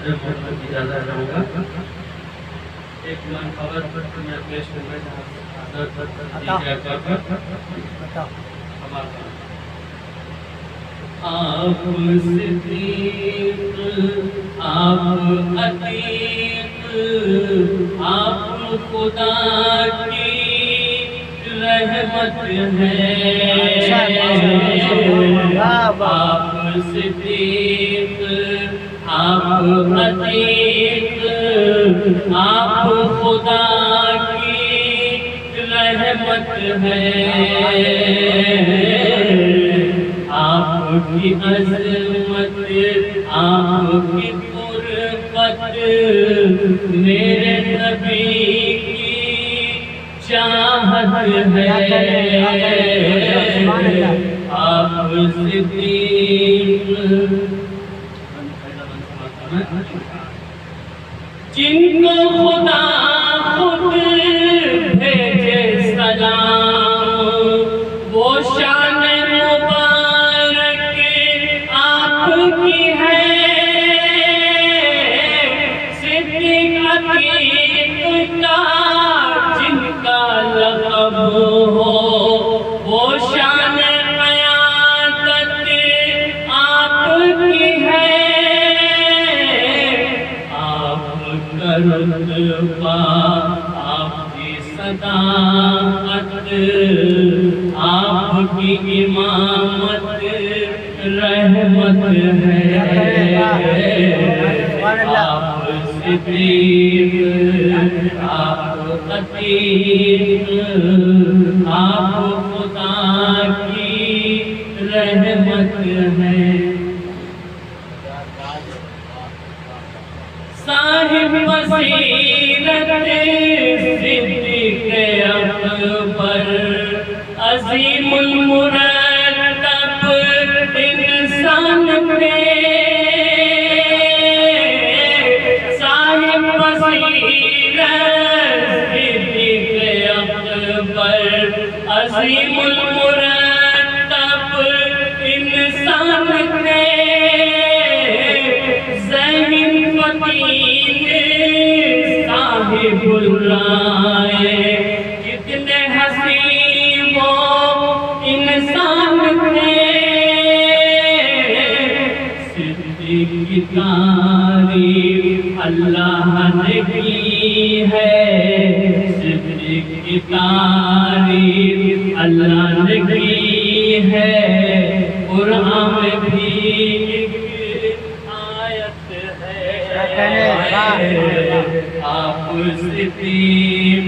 اجازت رہوں گا ایک خبر میں پیش کرنا چاہتا ہوں۔ آپ صدیق، آپ عتیق، آپ خدا کی رحمت ہے۔ آپ صدیق، آپ عتیق، آپ خدا کی رحمت ہے۔ آپ کی عظمت، آپ کی قربت، میرے نبی کی چاہت ہے۔ آپ صدیق، جن کو خدا خود بھیجے سلام، وہ شان وہ شان قیادت آپ کی ہے۔ آپ کا رتبہ، آپ کی صداقت، آپ کی امامت رحمت ہے۔ آپ صدیق، آپ عتیق، آپ خدا کی رحمت ہے۔ صاحب بصیرت صدیق اکبر، عظیم المرتب انسان تھے۔ صاحب بصیرت صدیق اکبر، عظیم المرتب انسان تھے۔ ذہین فطین صاحب الرائے، کتنے حسین وہ انسان تھے۔ صدیق کی تعریف اللہ نے کی ہے، صدیق کی تعریف اللہ نے کی ہے۔ قرآن میں بھی ایک آیت ہے، آپ صدیق